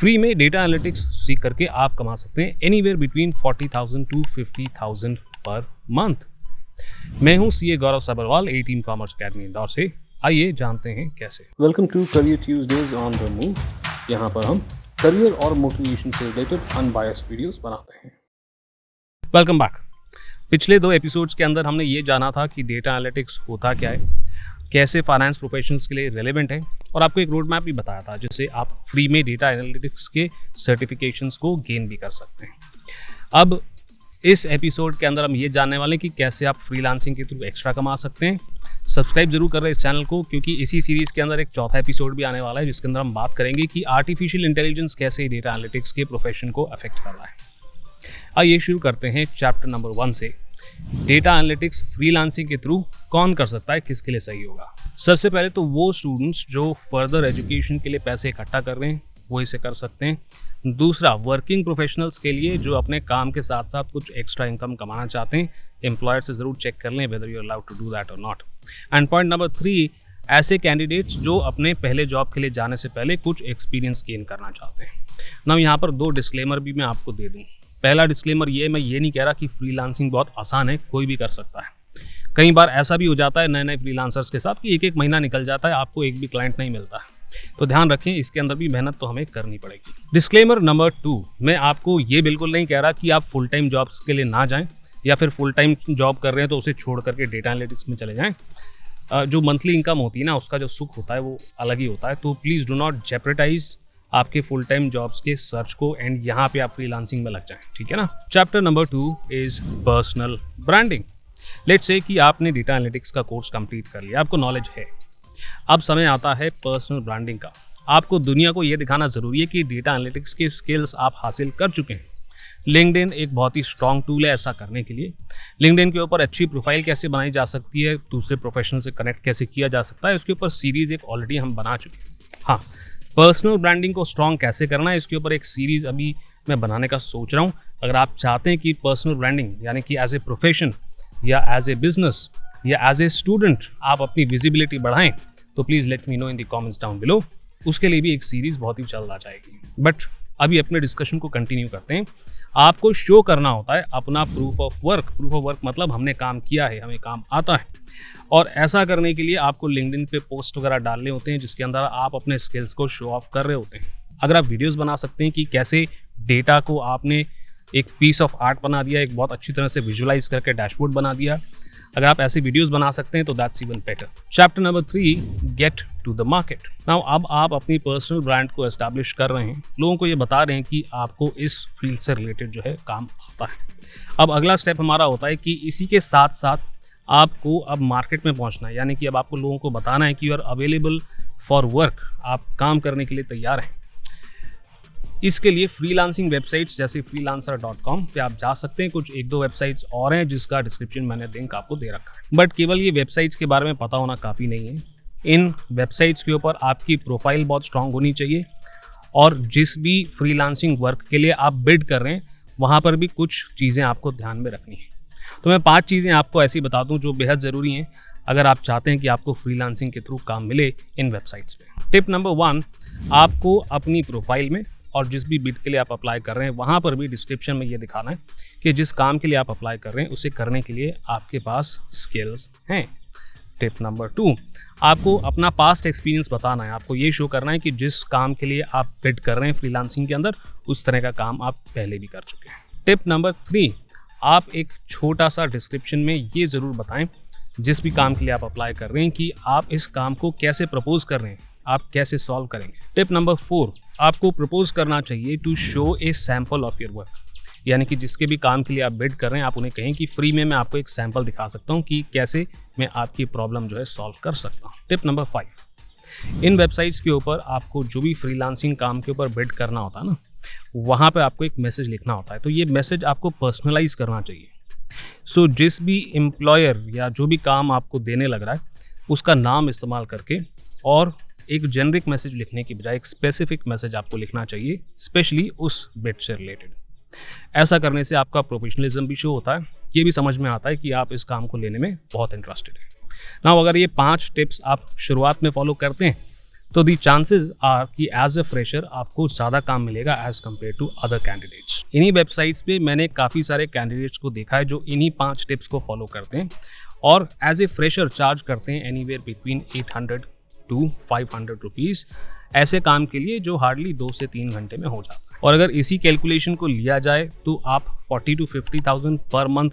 Free में data analytics सीख करके आप कमा सकते हैं एनीवेयर बिटवीन 40,000 to 50,000 पर मंथ। मैं हूं CA Gaurav Sabharwal, A-Team commerce academy Indore से। आइए जानते हैं कैसे। Welcome to career Tuesdays on the move. यहाँ पर हम करियर और मोटिवेशन से रिलेटेड अनबायस्ड वीडियोस बनाते हैं। Welcome back. पिछले 2 एपिसोड्स के अंदर हमने ये जाना था कि डेटा एनालिटिक्स होता क्या है, कैसे फाइनेंस प्रोफेशनल्स के लिए रेलेवेंट है, और आपको एक रोड मैप भी बताया था जिससे आप फ्री में डेटा एनालिटिक्स के सर्टिफिकेशंस को गेन भी कर सकते हैं। अब इस एपिसोड के अंदर हम ये जानने वाले हैं कि कैसे आप फ्रीलांसिंग के थ्रू एक्स्ट्रा कमा सकते हैं। सब्सक्राइब जरूर कर रहे हैं इस चैनल को, क्योंकि इसी सीरीज़ के अंदर एक चौथा एपिसोड भी आने वाला है जिसके अंदर हम बात करेंगे कि आर्टिफिशियल इंटेलिजेंस कैसे डेटा एनालिटिक्स के प्रोफेशन को अफेक्ट कर रहा है। आइए शुरू करते हैं चैप्टर नंबर 1 से। डेटा एनालिटिक्स फ्रीलांसिंग के थ्रू कौन कर सकता है, किसके लिए सही होगा। सबसे पहले तो वो स्टूडेंट्स जो फर्दर एजुकेशन के लिए पैसे इकट्ठा कर रहे हैं वो इसे कर सकते हैं। दूसरा, वर्किंग प्रोफेशनल्स के लिए जो अपने काम के साथ साथ कुछ एक्स्ट्रा इनकम कमाना चाहते हैं, एम्प्लॉयर से ज़रूर चेक कर लें whether you are allowed to do that और नॉट। एंड पॉइंट नंबर 3, ऐसे कैंडिडेट्स जो अपने पहले जॉब के लिए जाने से पहले कुछ एक्सपीरियंस गेन करना चाहते हैं। ना यहाँ पर 2 डिस्क्लेमर भी मैं आपको दे दूँ। पहला डिस्क्लेमर ये, मैं ये नहीं कह रहा कि फ्रीलांसिंग बहुत आसान है, कोई भी कर सकता है। कई बार ऐसा भी हो जाता है नए फ्रीलांसर्स के साथ कि एक महीना निकल जाता है, आपको एक भी क्लाइंट नहीं मिलता है। तो ध्यान रखें, इसके अंदर भी मेहनत तो हमें करनी पड़ेगी। डिस्क्लेमर नंबर 2, मैं आपको ये बिल्कुल नहीं कह रहा कि आप फुल टाइम जॉब्स के लिए ना जाएं, या फिर फुल टाइम जॉब कर रहे हैं तो उसे छोड़ करके डेटा एनालिटिक्स में चले जाएं। जो मंथली इनकम होती है ना, उसका जो सुख होता है वो अलग ही होता है। तो प्लीज़ डू नॉट जेपरेटाइज आपके फुल टाइम जॉब्स के सर्च को एंड यहाँ पे आप फ्रीलांसिंग में लग जाएं, ठीक है ना। Chapter number 2 is personal branding. Let's say कि आपने डेटा एनालिटिक्स का कोर्स कंप्लीट कर लिया, आपको नॉलेज है। अब समय आता है पर्सनल ब्रांडिंग का। आपको दुनिया को ये दिखाना ज़रूरी है कि डेटा एनालिटिक्स के स्किल्स आप हासिल कर चुके हैं। लिंक्डइन एक बहुत ही स्ट्रॉन्ग टूल है ऐसा करने के लिए। लिंक्डइन के ऊपर अच्छी प्रोफाइल कैसे बनाई जा सकती है, दूसरे प्रोफेशनल से कनेक्ट कैसे किया जा सकता है, उसके ऊपर सीरीज़ एक ऑलरेडी हम बना चुके हैं। हाँ, पर्सनल ब्रांडिंग को स्ट्रॉन्ग कैसे करना है, इसके ऊपर एक सीरीज़ अभी मैं बनाने का सोच रहा हूँ। अगर आप चाहते हैं कि पर्सनल ब्रांडिंग यानी कि एज ए प्रोफेशन या एज ए बिजनेस या एज ए स्टूडेंट आप अपनी विजिबिलिटी बढ़ाएं, तो please let me know in the comments down below. उसके लिए भी एक सीरीज़ बहुत ही जल्द आ जाएगी। बट अभी अपने डिस्कशन को कंटिन्यू करते हैं। आपको शो करना होता है अपना proof of work. Proof of work मतलब हमने काम किया है, हमें काम आता है। और ऐसा करने के लिए आपको लिंक्डइन पे पोस्ट वगैरह डालने होते हैं जिसके अंदर आप अपने स्किल्स को शो ऑफ कर रहे होते हैं। अगर आप वीडियोस बना सकते हैं कि कैसे डेटा को आपने एक पीस ऑफ आर्ट बना दिया, एक बहुत अच्छी तरह से विजुअलाइज करके डैशबोर्ड बना दिया, अगर आप ऐसे वीडियोस बना सकते हैं तो that's even better. Chapter number 3, get to the market. Now अब आप अपनी पर्सनल ब्रांड को एस्टैब्लिश कर रहे हैं, लोगों को ये बता रहे हैं कि आपको इस फील्ड से रिलेटेड जो है काम आता है। अब अगला स्टेप हमारा होता है कि इसी के साथ साथ आपको अब मार्केट में पहुंचना है, यानी कि अब आपको लोगों को बताना है कि you are available for work, आप काम करने के लिए तैयार हैं। इसके लिए फ्रीलांसिंग वेबसाइट्स जैसे freelancer.com पे आप जा सकते हैं। कुछ 1-2 वेबसाइट्स और हैं जिसका डिस्क्रिप्शन मैंने लिंक आपको दे रखा है। बट केवल ये वेबसाइट्स के बारे में पता होना काफ़ी नहीं है। इन वेबसाइट्स के ऊपर आपकी प्रोफाइल बहुत स्ट्रांग होनी चाहिए, और जिस भी फ्रीलांसिंग वर्क के लिए आप बिड कर रहे हैं वहाँ पर भी कुछ चीज़ें आपको ध्यान में रखनी है। तो मैं 5 चीज़ें आपको ऐसी बता दूँ जो बेहद ज़रूरी हैं अगर आप चाहते हैं कि आपको फ्रीलांसिंग के थ्रू काम मिले इन वेबसाइट्स पे। टिप नंबर 1, आपको अपनी प्रोफाइल में और जिस भी बिड के लिए आप अप्लाई कर रहे हैं वहाँ पर भी डिस्क्रिप्शन में ये दिखाना है कि जिस काम के लिए आप अप्लाई कर रहे हैं उसे करने के लिए आपके पास स्किल्स हैं। टिप नंबर 2, आपको अपना पास्ट एक्सपीरियंस बताना है। आपको ये शो करना है कि जिस काम के लिए आप बिड कर रहे हैं फ्रीलांसिंग के अंदर, उस तरह का काम आप पहले भी कर चुके हैं। टिप नंबर 3, आप एक छोटा सा डिस्क्रिप्शन में ये ज़रूर बताएं जिस भी काम के लिए आप अप्लाई कर रहे हैं कि आप इस काम को कैसे प्रपोज कर रहे हैं, आप कैसे सॉल्व करेंगे। टिप नंबर 4, आपको प्रपोज करना चाहिए to show a sample of your work, यानी कि जिसके भी काम के लिए आप बिड कर रहे हैं आप उन्हें कहें कि फ्री में मैं आपको एक सैम्पल दिखा सकता हूँ कि कैसे मैं आपकी प्रॉब्लम जो है सॉल्व कर सकता हूँ। टिप नंबर 5, इन वेबसाइट्स के ऊपर आपको जो भी फ्रीलांसिंग काम के ऊपर बिड करना होता है ना, वहाँ पे आपको एक मैसेज लिखना होता है। तो ये मैसेज आपको पर्सनलाइज करना चाहिए। सो जिस भी एम्प्लॉयर या जो भी काम आपको देने लग रहा है उसका नाम इस्तेमाल करके और एक जेनरिक मैसेज लिखने की बजाय एक स्पेसिफिक मैसेज आपको लिखना चाहिए, स्पेशली उस बिड से रिलेटेड। ऐसा करने से आपका प्रोफेशनलिज्म भी शो होता है, ये भी समझ में आता है कि आप इस काम को लेने में बहुत इंटरेस्टेड हैं। ना अगर ये 5 टिप्स आप शुरुआत में फॉलो करते हैं तो दी चांसेस आर कि एज ए फ्रेशर आपको ज़्यादा काम मिलेगा as compare to other candidates. इन्हीं वेबसाइट्स पे मैंने काफ़ी सारे कैंडिडेट्स को देखा है जो इन्हीं 5 टिप्स को फॉलो करते हैं और एज ए फ्रेशर चार्ज करते हैं एनीवेयर बिटवीन 800 to 500 रुपीज़ ऐसे काम के लिए जो हार्डली 2 से 3 घंटे में हो जाता है। और अगर इसी कैलकुलेशन को लिया जाए तो आप 40 to 50,000 पर मंथ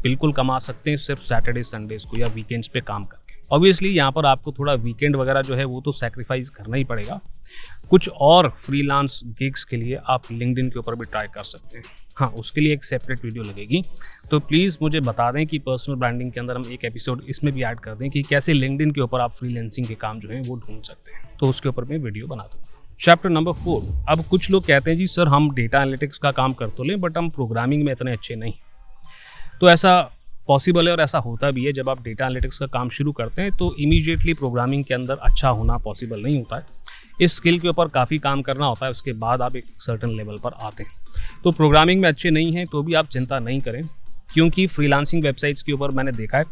बिल्कुल कमा सकते हैं सिर्फ सैटरडे संडेज को या वीकेंड्स पे काम करके। ऑब्वियसली यहाँ पर आपको थोड़ा वीकेंड वगैरह जो है वो तो सैक्रिफाइस करना ही पड़ेगा। कुछ और फ्रीलांस गिग्स के लिए आप लिंक्डइन के ऊपर भी ट्राई कर सकते हैं। हाँ, उसके लिए एक सेपरेट वीडियो लगेगी, तो प्लीज़ मुझे बता दें कि पर्सनल ब्रांडिंग के अंदर हम एक एपिसोड इसमें भी ऐड कर दें कि कैसे लिंक्डइन के ऊपर आप फ्रीलांसिंग के काम जो है वो ढूंढ सकते हैं, तो उसके ऊपर मैं वीडियो बना दूँगा। Chapter number 4। अब कुछ लोग कहते हैं जी सर हम डेटा एनालिटिक्स का काम कर तो लें बट हम प्रोग्रामिंग में इतने अच्छे नहीं। तो ऐसा पॉसिबल है और ऐसा होता भी है। जब आप डेटा एनालिटिक्स का काम शुरू करते हैं तो इमीडिएटली प्रोग्रामिंग के अंदर अच्छा होना पॉसिबल नहीं होता है। इस स्किल के ऊपर काफ़ी काम करना होता है, उसके बाद आप एक सर्टेन लेवल पर आते हैं। तो प्रोग्रामिंग में अच्छे नहीं हैं तो भी आप चिंता नहीं करें, क्योंकि फ्रीलांसिंग वेबसाइट्स के ऊपर मैंने देखा है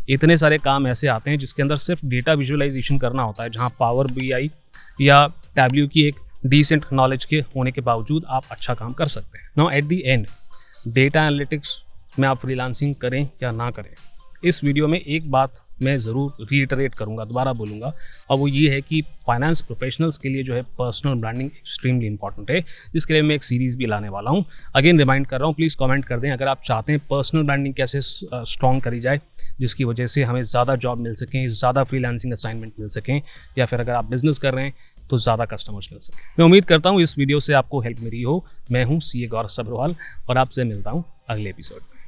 इतने सारे काम ऐसे आते हैं जिसके अंदर सिर्फ डेटा विजुअलाइजेशन करना होता है, जहाँ पावर BI या टैब्ल्यू की एक डिसेंट नॉलेज के होने के बावजूद आप अच्छा काम कर सकते हैं। Now at the end, data analytics में आप फ्रीलांसिंग करें या ना करें, इस वीडियो में एक बात मैं ज़रूर रीइटरेट करूंगा, दोबारा बोलूँगा, और वो ये है कि फाइनेंस प्रोफेशनल्स के लिए जो है पर्सनल ब्रांडिंग एक्सट्रीमली इंपॉर्टेंट है, जिसके लिए मैं एक सीरीज़ भी लाने वाला हूँ। अगेन रिमाइंड कर रहा हूँ, प्लीज़ कमेंट कर दें अगर आप चाहते हैं पर्सनल ब्रांडिंग कैसे स्ट्रॉन्ग करी जाए जिसकी वजह से हमें ज़्यादा जॉब मिल सकें, ज़्यादा फ्रीलांसिंग असाइनमेंट मिल सकें, या फिर अगर आप बिजनेस कर रहे हैं तो ज़्यादा कस्टमर्स मिल सकें। मैं उम्मीद करता हूँ इस वीडियो से आपको हेल्प मिली हो। मैं हूँ CA गौरव सब्रवाल और आपसे मिलता हूँ अगले एपिसोड में।